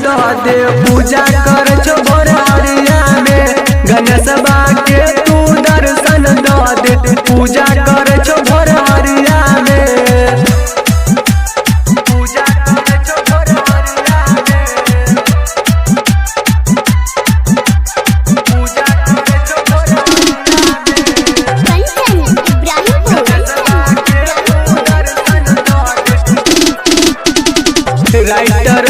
दो दे पूजा कर छो भोर हरिया में गणेश बा के तू दर्शन दो दे पूजा कर छो भोर हरिया में पूजा कर छो भोर हरिया में पूजा कर छो भोर हरिया में राइटर